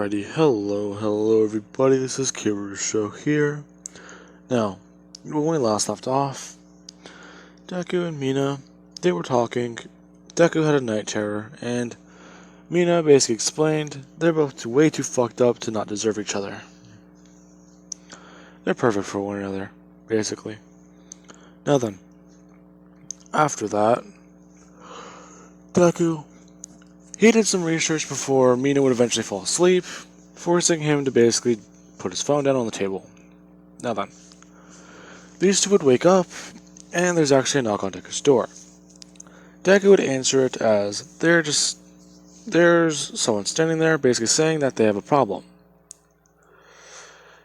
Alrighty, hello everybody, this is Kiru's show here. Now, when we last left off, Deku and Mina, they were talking. Deku had a night terror, and Mina basically explained they're both way too fucked up to not deserve each other. They're perfect for one another, basically. Now then, after that, Deku, he did some research before Mina would eventually fall asleep, forcing him to basically put his phone down on the table. Now then, these two would wake up, and there's actually a knock on Deku's door. Deku would answer it as there's someone standing there basically saying that they have a problem.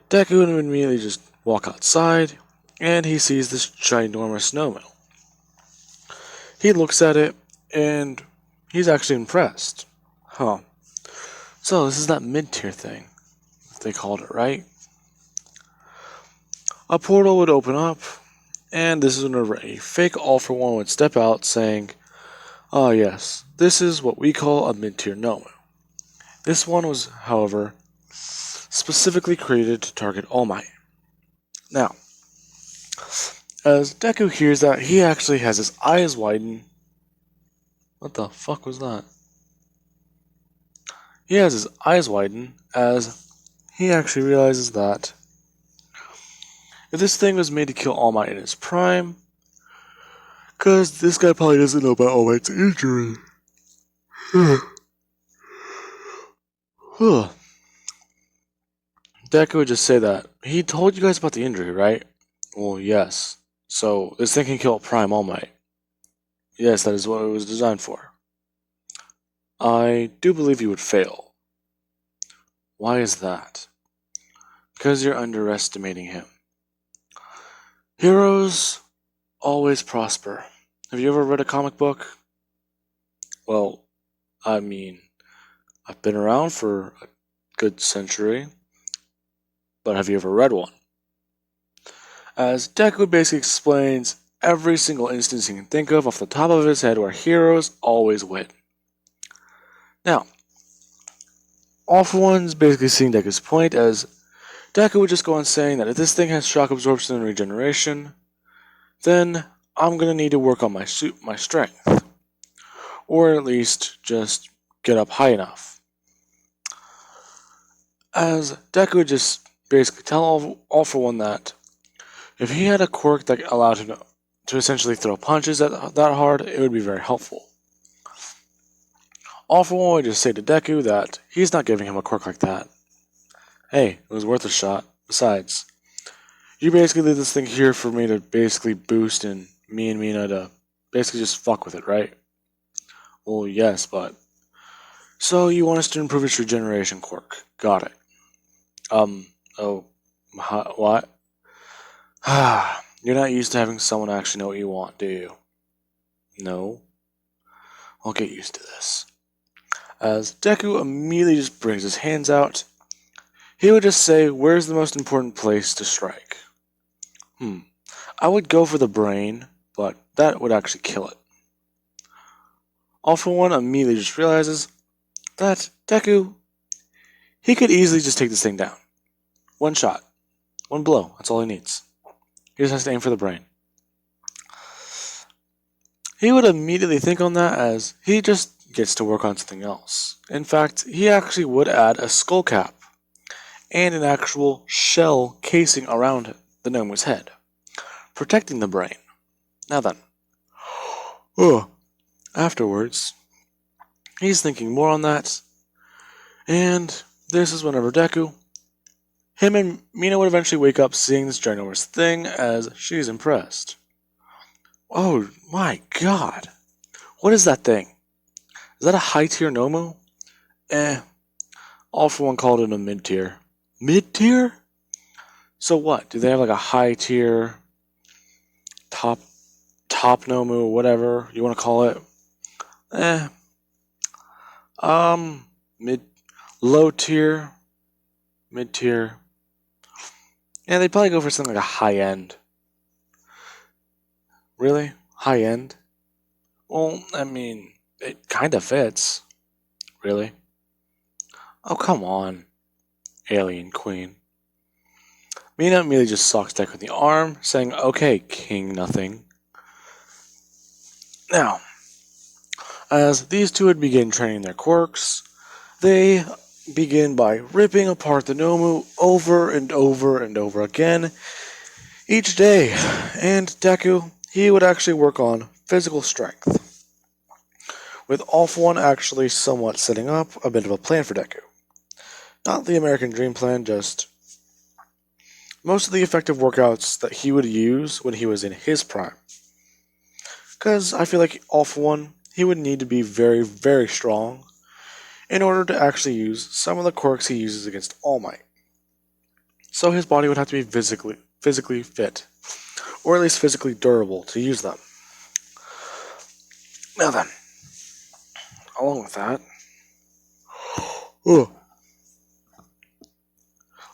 Deku would immediately just walk outside, and he sees this ginormous snowman. He looks at it, and he's actually impressed. Huh. So this is that mid-tier thing, they called it, right? A portal would open up, and this is whenever a fake All-For-One would step out saying, "Ah yes, this is what we call a mid-tier Nomu." This one was, however, specifically created to target All Might. Now, as Deku hears that, he actually has his eyes widen. What the fuck was that? He has his eyes widen as he actually realizes that if this thing was made to kill All Might in his prime, because this guy probably doesn't know about All Might's injury. Deku would just say that. He told you guys about the injury, right? Well, yes. So, this thing can kill Prime All Might. Yes, that is what it was designed for. I do believe you would fail. Why is that? Because you're underestimating him. Heroes always prosper. Have you ever read a comic book? Well, I mean, I've been around for a good century, but have you ever read one? As Deku basically explains every single instance he can think of off the top of his head where heroes always win. Now, All-For-One's basically seeing Deku's point as Deku would just go on saying that if this thing has shock absorption and regeneration, then I'm going to need to work on my strength. Or at least just get up high enough. As Deku would just basically tell All-For-One that if he had a quirk that allowed him to essentially throw punches that hard, it would be very helpful. All-For-One would just say to Deku that he's not giving him a quirk like that. Hey, it was worth a shot. Besides, you basically leave this thing here for me to basically boost and me and Mina to basically just fuck with it, right? Well, yes, but... So, you want us to improve its regeneration quirk. Got it. What? You're not used to having someone actually know what you want, do you? No? I'll get used to this. As Deku immediately just brings his hands out, he would just say, where's the most important place to strike? I would go for the brain, but that would actually kill it. All-For-One immediately just realizes that Deku, he could easily just take this thing down. One shot. One blow. That's all he needs. He just has to aim for the brain. He would immediately think on that as he just gets to work on something else. In fact, he actually would add a skull cap and an actual shell casing around the Nomu's head, protecting the brain. Now then, afterwards, he's thinking more on that, and this is whenever Deku, him and Mina would eventually wake up seeing this ginormous thing as she's impressed. Oh my god, what is that thing? Is that a high tier Nomu? All-For-One called it a mid tier. Mid tier? So what? Do they have like a high tier, top Nomu, or whatever you want to call it? Low tier, mid tier. Yeah, they'd probably go for something like a high end. Really? High end? Well, I mean, it kind of fits. Really? Oh, come on. alien queen. Mina immediately just socks Deku in the arm, saying, "Okay, King Nothing." Now, as these two would begin training their quirks, they begin by ripping apart the Nomu over and over and over again each day, and Deku, he would actually work on physical strength, with All For One actually somewhat setting up a bit of a plan for Deku. Not the American Dream Plan, just most of the effective workouts that he would use when he was in his prime. Because I feel like All For One, he would need to be very, very strong in order to actually use some of the quirks he uses against All Might. So his body would have to be physically fit, or at least physically durable to use them. Now then, along with that,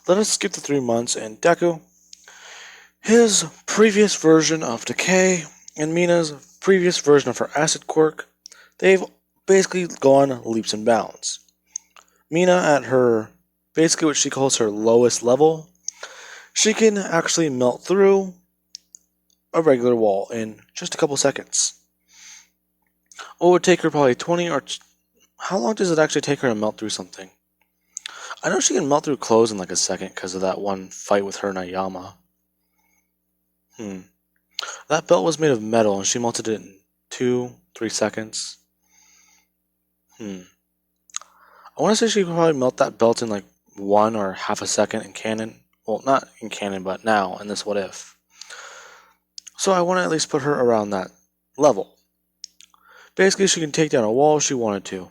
let us skip the 3 months and Deku, his previous version of Decay, and Mina's previous version of her acid quirk. They've basically gone leaps and bounds. Mina at her, basically what she calls her lowest level, she can actually melt through a regular wall in just a couple seconds. What would take her probably 20 or... How long does it actually take her to melt through something? I know she can melt through clothes in like a second because of that one fight with her and Ayama. That belt was made of metal and she melted it in 2-3 seconds. I want to say she could probably melt that belt in like 1 or half a second in canon. Well, not in canon, but now in this What If. So I want to at least put her around that level. Basically, she can take down a wall if she wanted to.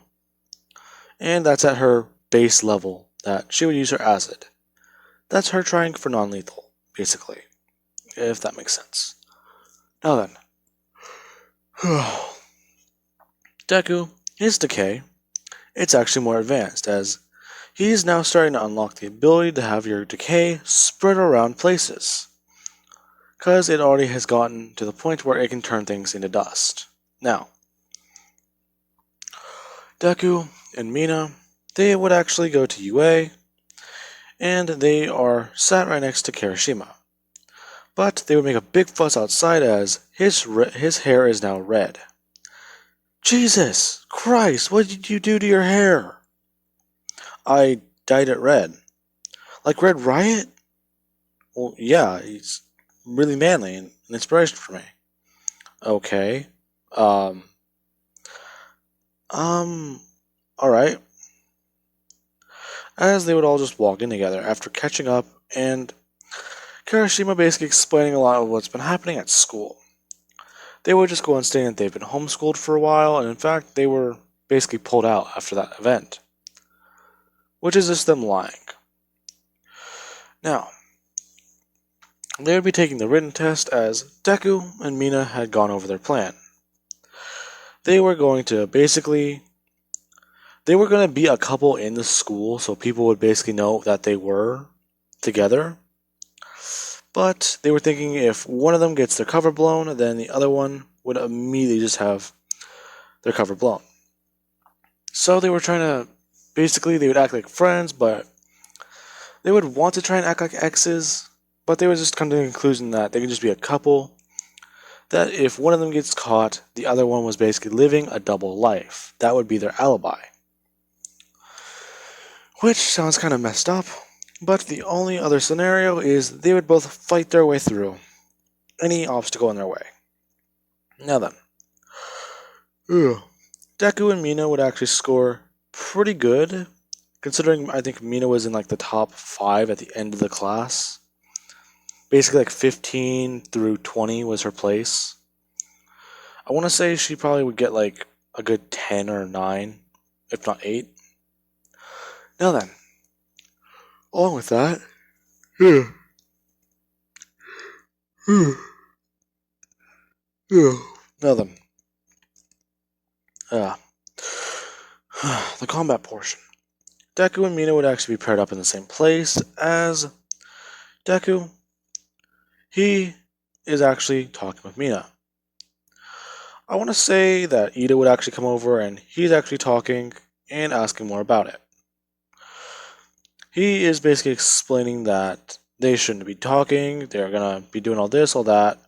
And that's at her base level that she would use her acid. That's her trying for non-lethal, basically. If that makes sense. Now then. Deku, his Decay, it's actually more advanced, as he's now starting to unlock the ability to have your Decay spread around places. Because it already has gotten to the point where it can turn things into dust. Now, Deku and Mina, they would actually go to UA, and they are sat right next to Kirishima. But they would make a big fuss outside as his hair is now red. Jesus Christ, what did you do to your hair? I dyed it red. Like Red Riot? Well, yeah, he's really manly and an inspiration for me. Okay. Alright. As they would all just walk in together after catching up and Kirishima basically explaining a lot of what's been happening at school. They would just go on saying that they've been homeschooled for a while, and in fact, they were basically pulled out after that event. Which is just them lying. Now, they would be taking the written test as Deku and Mina had gone over their plan. They were going to be a couple in the school, so people would basically know that they were together. But they were thinking if one of them gets their cover blown, then the other one would immediately just have their cover blown. So they were trying to, basically they would act like friends, but they would want to try and act like exes, but they would just come to the conclusion that they could just be a couple, that if one of them gets caught, the other one was basically living a double life. That would be their alibi. Which sounds kind of messed up. But the only other scenario is they would both fight their way through any obstacle in their way. Now then. Deku and Mina would actually score pretty good, considering I think Mina was in like the top 5 at the end of the class. Basically like 15 through 20 was her place. I want to say she probably would get like a good 10 or 9, if not 8. Now then. Along with that, now then, the combat portion. Deku and Mina would actually be paired up in the same place as Deku. He is actually talking with Mina. I want to say that Ida would actually come over and he's actually talking and asking more about it. He is basically explaining that they shouldn't be talking, they're gonna be doing all this, all that,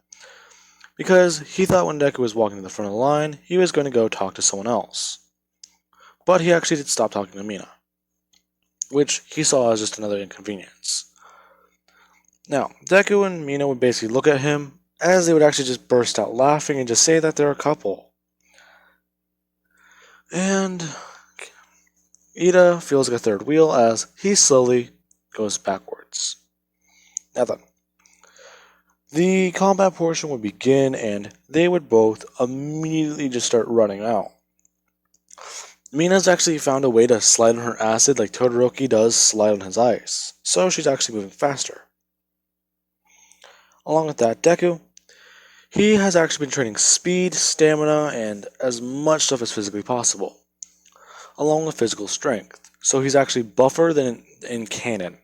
because he thought when Deku was walking to the front of the line, he was going to go talk to someone else. But he actually did stop talking to Mina, which he saw as just another inconvenience. Now, Deku and Mina would basically look at him, as they would actually just burst out laughing and just say that they're a couple. And Ida feels like a third wheel as he slowly goes backwards. Now then, the combat portion would begin and they would both immediately just start running out. Mina's actually found a way to slide on her acid like Todoroki does slide on his ice, so she's actually moving faster. Along with that, Deku, he has actually been training speed, stamina, and as much stuff as physically possible, along with physical strength, so he's actually buffer than in canon.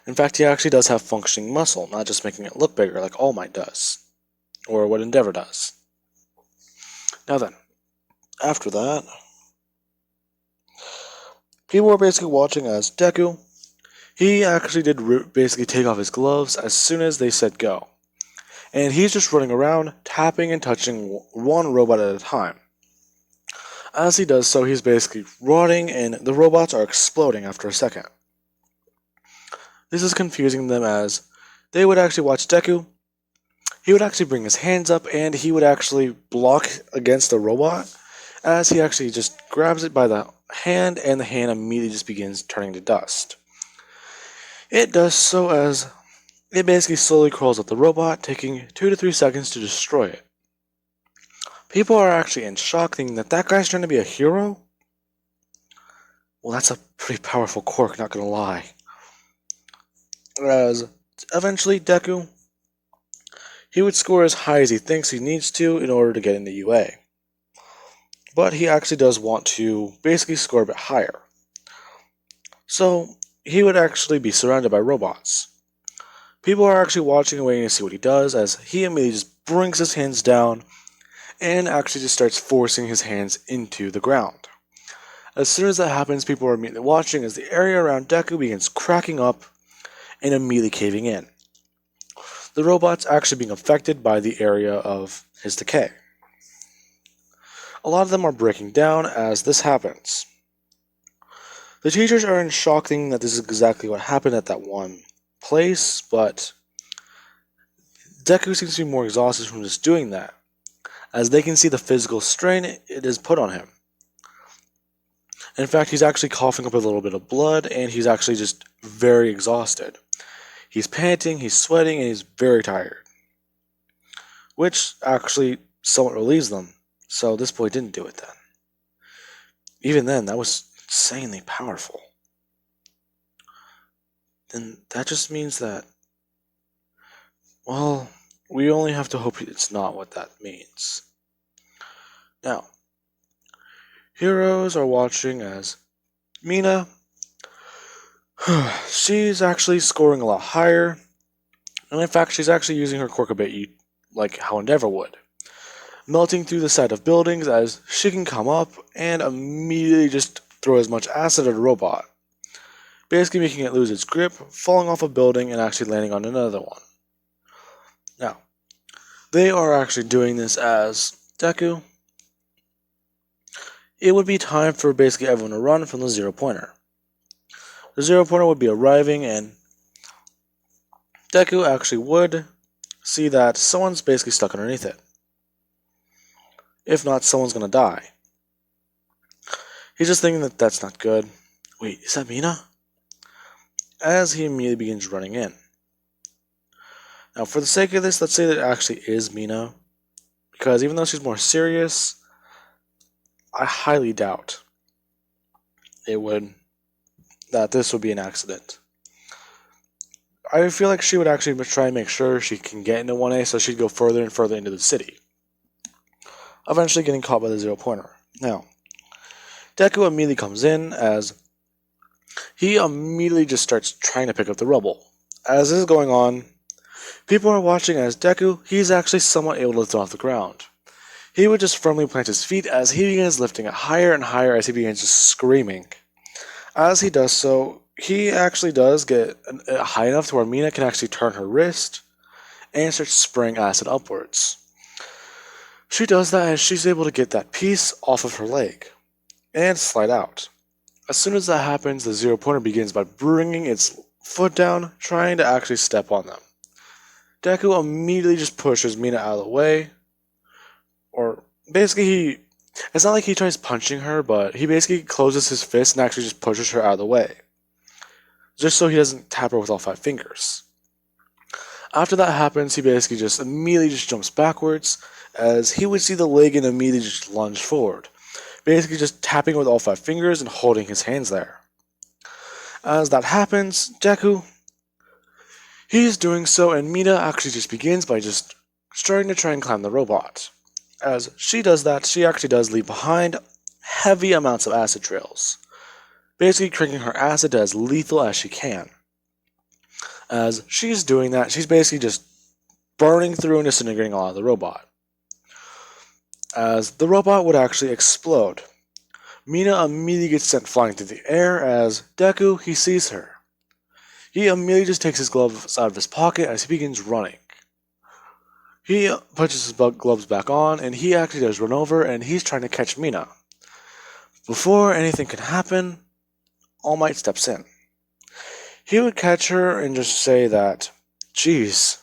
In fact, he actually does have functioning muscle, not just making it look bigger like All Might does, or what Endeavor does. Now then, after that, people were basically watching as Deku, he actually did basically take off his gloves as soon as they said go. And he's just running around, tapping and touching one robot at a time. As he does so, he's basically rotting and the robots are exploding after a second. This is confusing them as they would actually watch Deku. He would actually bring his hands up and he would actually block against the robot as he actually just grabs it by the hand and the hand immediately just begins turning to dust. It does so as it basically slowly crawls up the robot, taking 2 to 3 seconds to destroy it. People are actually in shock thinking that that guy's trying to be a hero? Well, that's a pretty powerful quirk, not gonna lie. As eventually Deku, he would score as high as he thinks he needs to in order to get into UA. But he actually does want to basically score a bit higher. So he would actually be surrounded by robots. People are actually watching and waiting to see what he does as he immediately just brings his hands down and actually just starts forcing his hands into the ground. As soon as that happens, people are immediately watching as the area around Deku begins cracking up and immediately caving in. The robots actually being affected by the area of his decay. A lot of them are breaking down as this happens. The teachers are in shock thinking that this is exactly what happened at that one place, but Deku seems to be more exhausted from just doing that, as they can see the physical strain it has put on him. In fact, he's actually coughing up a little bit of blood, and he's actually just very exhausted. He's panting, he's sweating, and he's very tired. Which actually somewhat relieves them, so this boy didn't do it then. Even then, that was insanely powerful. Then that just means that, well, we only have to hope it's not what that means. Now, heroes are watching as Mina, she's actually scoring a lot higher, and in fact she's actually using her quirk a bit like how Endeavor would, melting through the side of buildings as she can come up and immediately just throw as much acid at a robot, basically making it lose its grip, falling off a building and actually landing on another one. Now, they are actually doing this as Deku. It would be time for basically everyone to run from the zero pointer. The zero pointer would be arriving and Deku actually would see that someone's basically stuck underneath it. If not, someone's gonna die. He's just thinking that that's not good. Wait, is that Mina? As he immediately begins running in. Now, for the sake of this, let's say that it actually is Mina, because even though she's more serious, I highly doubt that this would be an accident. I feel like she would actually try and make sure she can get into 1A, so she'd go further and further into the city, eventually getting caught by the zero pointer. Now, Deku immediately comes in as he immediately just starts trying to pick up the rubble. As this is going on, people are watching as Deku, he's actually somewhat able to lift it off the ground. He would just firmly plant his feet as he begins lifting it higher and higher as he begins just screaming. As he does so, he actually does get high enough to where Mina can actually turn her wrist and start spraying acid upwards. She does that as she's able to get that piece off of her leg and slide out. As soon as that happens, the zero pointer begins by bringing its foot down, trying to actually step on them. Deku immediately just pushes Mina out of the way, or basically it's not like he tries punching her, but he basically closes his fist and actually just pushes her out of the way, just so he doesn't tap her with all 5 fingers. After that happens, he basically just immediately just jumps backwards, as he would see the leg and immediately just lunge forward, basically just tapping with all 5 fingers and holding his hands there. As that happens, Deku, he is doing so, and Mina actually just begins by just starting to try and climb the robot. As she does that, she actually does leave behind heavy amounts of acid trails, basically cranking her acid to as lethal as she can. As she's doing that, she's basically just burning through and disintegrating a lot of the robot. As the robot would actually explode, Mina immediately gets sent flying through the air as Deku, he sees her. He immediately just takes his gloves out of his pocket as he begins running. He puts his gloves back on and he actually does run over and he's trying to catch Mina. Before anything can happen, All Might steps in. He would catch her and just say that, "Geez,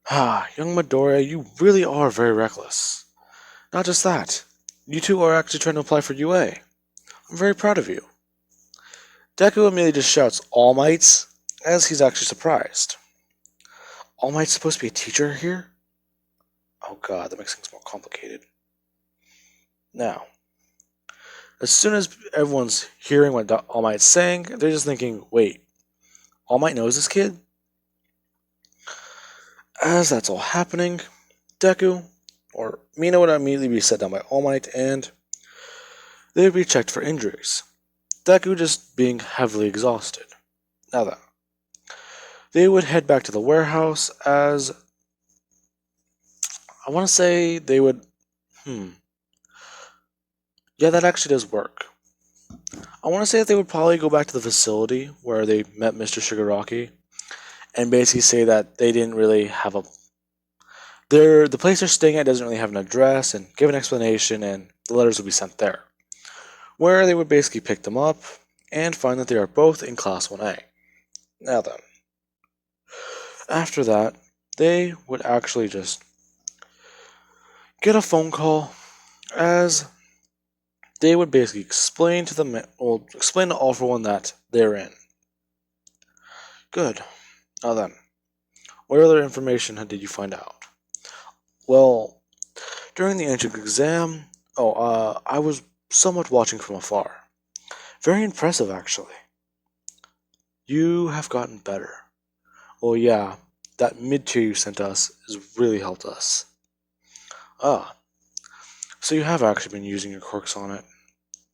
young Midoriya, you really are very reckless. Not just that, you two are actually trying to apply for UA. I'm very proud of you." Deku immediately just shouts All Might as he's actually surprised. All Might's supposed to be a teacher here? Oh god, that makes things more complicated. Now, as soon as everyone's hearing what All Might's saying, they're just thinking, wait, All Might knows this kid? As that's all happening, Deku, or Mina would immediately be set down by All Might and they would be checked for injuries. Deku just being heavily exhausted. Now then, they would head back to the warehouse as I want to say they would. Yeah, that actually does work. I want to say that they would probably go back to the facility where they met Mr. Shigaraki and basically say that they didn't really have a. The place they're staying at doesn't really have an address and give an explanation, and the letters would be sent there. Where they would basically pick them up and find that they are both in Class 1A. Now then, after that, they would actually just get a phone call as they would basically explain to explain to All For One that they're in. Good. Now then, what other information did you find out? Well, during the entrance exam, I was somewhat watching from afar. Very impressive, actually. You have gotten better. Well, yeah, that mid-tier you sent us has really helped us. Ah, so you have actually been using your quirks on it.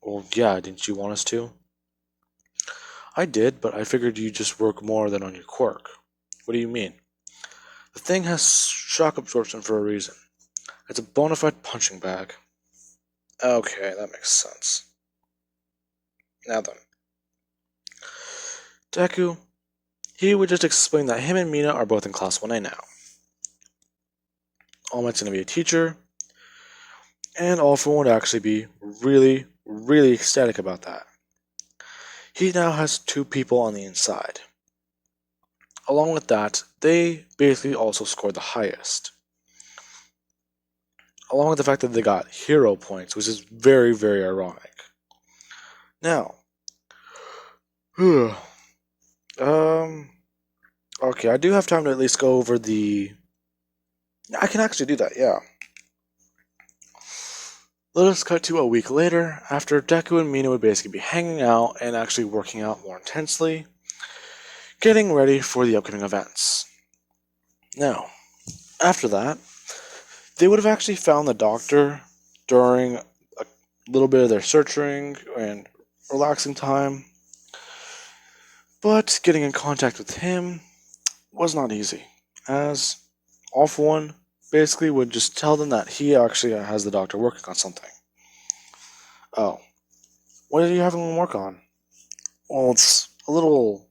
Well, yeah, didn't you want us to? I did, but I figured you'd just work more than on your quirk. What do you mean? The thing has shock absorption for a reason. It's a bona fide punching bag. Okay, that makes sense. Now then. Deku, he would just explain that him and Mina are both in Class 1A now. All Might's going to be a teacher, and All For One would actually be really, really ecstatic about that. He now has 2 people on the inside. Along with that, they basically also scored the highest. Along with the fact that they got hero points, which is very, very ironic. Now, okay, I do have time to at least go over the. I can actually do that, yeah. Let us cut to a week later, after Deku and Mina would basically be hanging out and actually working out more intensely, getting ready for the upcoming events. Now, after that, they would have actually found the doctor during a little bit of their searching and relaxing time, but getting in contact with him was not easy, as All For One basically would just tell them that he actually has the doctor working on something. Oh, What are you having them work on? Well, it's a little.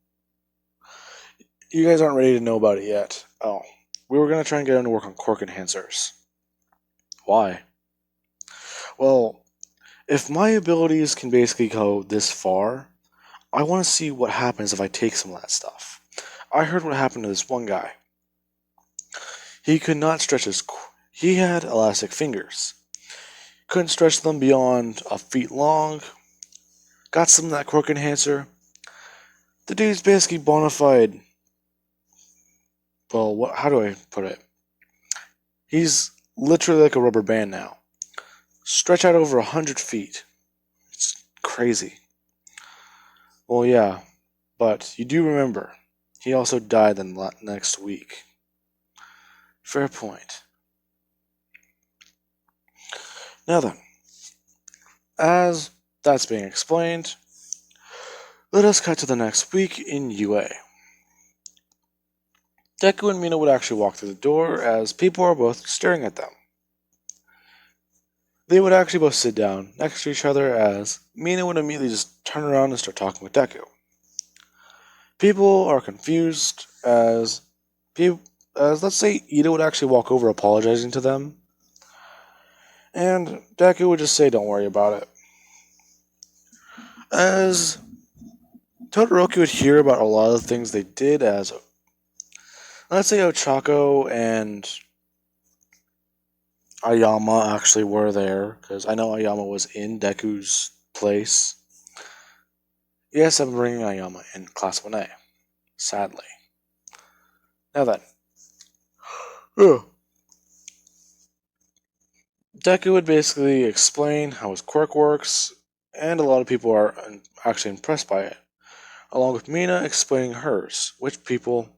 You guys aren't ready to know about it yet. Oh, we were gonna try and get him to work on quirk enhancers. Why? Well, if my abilities can basically go this far, I want to see what happens if I take some of that stuff. I heard what happened to this one guy. He could not stretch his. He had elastic fingers. Couldn't stretch them beyond a feet long. Got some of that quirk enhancer. The dude's basically bona fide. Well, how do I put it? He's literally like a rubber band now. Stretch out over 100 feet. It's crazy. Well, yeah, but you do remember, he also died the next week. Fair point. Now then, as that's being explained, let us cut to the next week in UA. Deku and Mina would actually walk through the door as people are both staring at them. They would actually both sit down next to each other as Mina would immediately just turn around and start talking with Deku. People are confused as let's say Ida would actually walk over apologizing to them, and Deku would just say don't worry about it. As Todoroki would hear about a lot of the things they did as let's say Ochako and Ayama actually were there, because I know Ayama was in Deku's place. Yes, I'm bringing Ayama in Class 1A. Sadly. Now then. Deku would basically explain how his quirk works, and a lot of people are actually impressed by it. Along with Mina explaining hers, which people...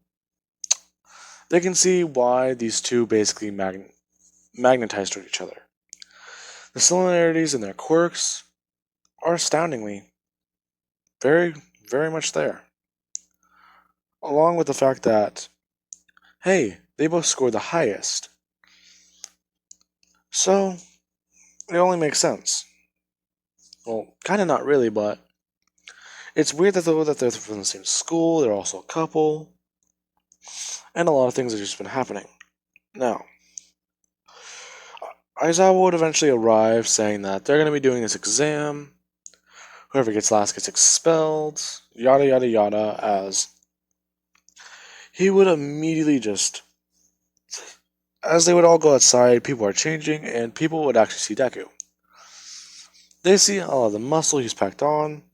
They can see why these two basically magnetize toward each other. The similarities in their quirks are astoundingly very, very much there. Along with the fact that, hey, they both scored the highest. So, it only makes sense. Well, kind of not really, but it's weird that they're from the same school, they're also a couple, and a lot of things have just been happening. Now, Aizawa would eventually arrive saying that they're going to be doing this exam, whoever gets last gets expelled, yada yada yada, as he would immediately just... As they would all go outside, people are changing, and people would actually see Deku. They see all of the muscle he's packed on,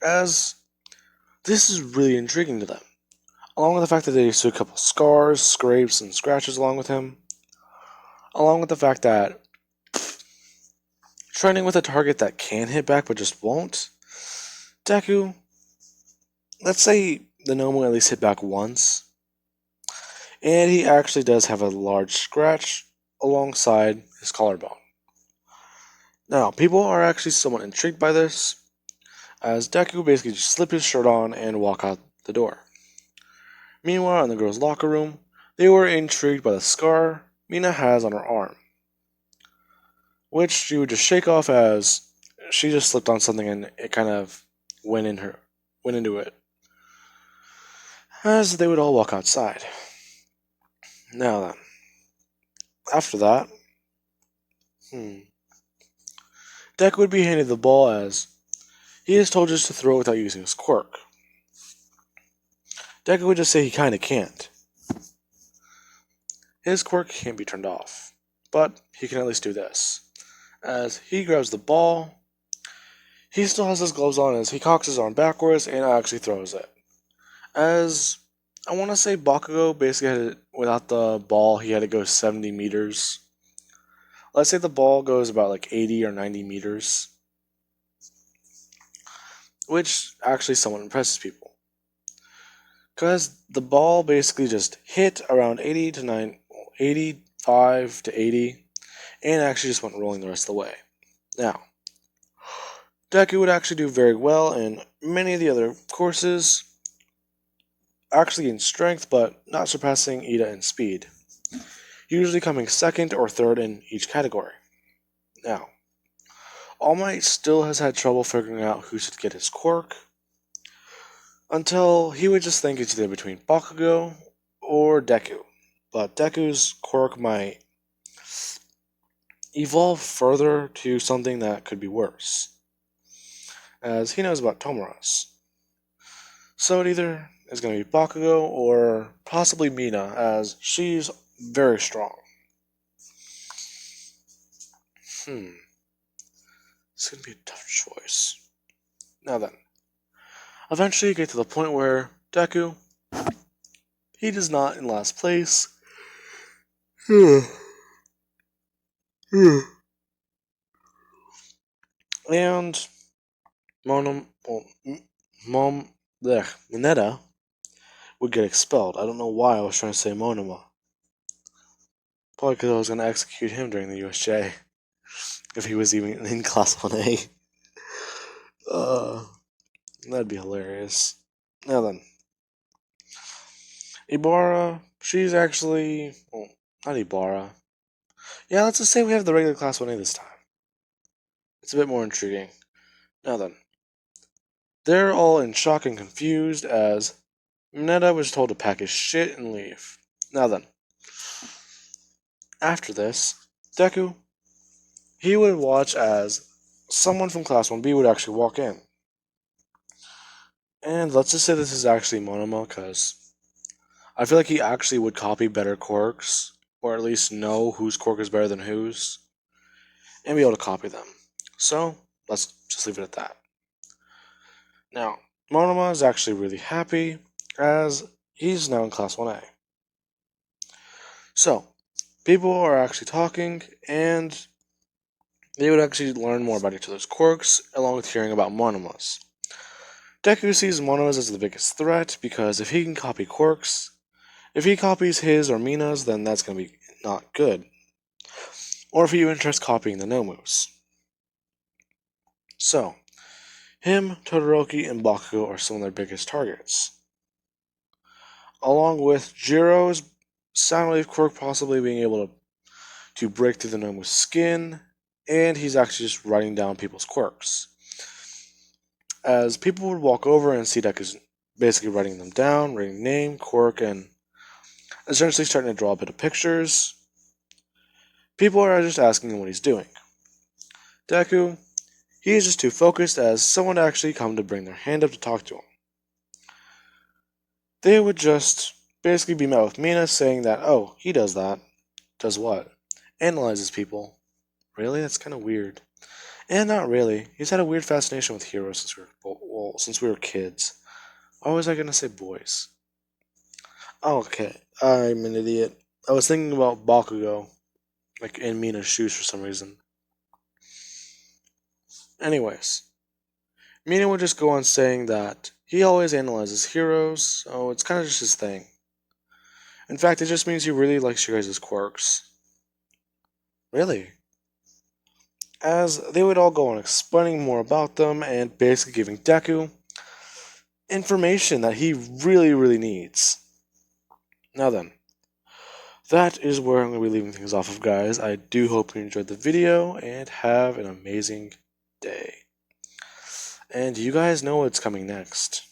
as this is really intriguing to them. Along with the fact that they see a couple scars, scrapes, and scratches along with him. Along with the fact that training with a target that can hit back but just won't. Deku, let's say the Nomu at least hit back once. And he actually does have a large scratch alongside his collarbone. Now, people are actually somewhat intrigued by this, as Deku basically just slip his shirt on and walk out the door. Meanwhile, in the girls' locker room, they were intrigued by the scar Mina has on her arm, which she would just shake off as she just slipped on something and it kind of went into it. As they would all walk outside. Now then, after that, Deku would be handed the ball as he is told just to throw it without using his quirk. Deku would just say he kinda can't. His quirk can't be turned off, but he can at least do this. As he grabs the ball, he still has his gloves on as he cocks his arm backwards and actually throws it. As I want to say Bakugo basically had to, without the ball, he had to go 70 meters. Let's say the ball goes about like 80 or 90 meters. Which actually somewhat impresses people. Because the ball basically just hit around 85 to 80, and actually just went rolling the rest of the way. Now, Deku would actually do very well in many of the other courses, actually in strength, but not surpassing Ida in speed, usually coming second or third in each category. Now, All Might still has had trouble figuring out who should get his quirk, until he would just think it's either between Bakugo or Deku. But Deku's quirk might evolve further to something that could be worse, as he knows about Tomura's. So it either is going to be Bakugo or possibly Mina, as she's very strong. It's going to be a tough choice. Now then, eventually you get to the point where Deku, he does not in last place. And Mineta would get expelled. I don't know why I was trying to say Monoma. Probably because I was going to execute him during the USJ. If he was even in Class 1A. That'd be hilarious. Now then. Ibarra, she's actually... Well, not Ibarra. Yeah, let's just say we have the regular Class 1A this time. It's a bit more intriguing. Now then. They're all in shock and confused as Mineta was told to pack his shit and leave. Now then. After this, Deku, he would watch as someone from Class 1B would actually walk in. And let's just say this is actually Monoma, because I feel like he actually would copy better quirks, or at least know whose quirk is better than whose, and be able to copy them. So, let's just leave it at that. Now, Monoma is actually really happy, as he's now in Class 1A. So, people are actually talking, and they would actually learn more about each other's quirks, along with hearing about Monoma's. Deku sees Monoma's as the biggest threat, because if he can copy quirks, if he copies his or Mina's, then that's going to be not good. Or if he even tries copying the Nomus. So, him, Todoroki, and Bakugo are some of their biggest targets. Along with Jiro's Soundwave quirk possibly being able to break through the Nomu's skin, and he's actually just writing down people's quirks. As people would walk over and see Deku's basically writing them down, writing name, quirk, and essentially starting to draw a bit of pictures, people are just asking him what he's doing. Deku, he is just too focused as someone actually come to bring their hand up to talk to him. They would just basically be met with Mina saying that, oh, he does that. Does what? Analyzes people. Really? That's kind of weird. And not really. He's had a weird fascination with heroes since we were kids. Why was I gonna say boys? Oh, okay. I'm an idiot. I was thinking about Bakugo, like in Mina's shoes for some reason. Anyways, Mina would just go on saying that he always analyzes heroes, so it's kind of just his thing. In fact, it just means he really likes your guys' quirks. Really? As they would all go on explaining more about them and basically giving Deku information that he really, really needs. Now then, that is where I'm going to be leaving things off of, guys. I do hope you enjoyed the video and have an amazing day. And you guys know what's coming next.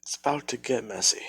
It's about to get messy.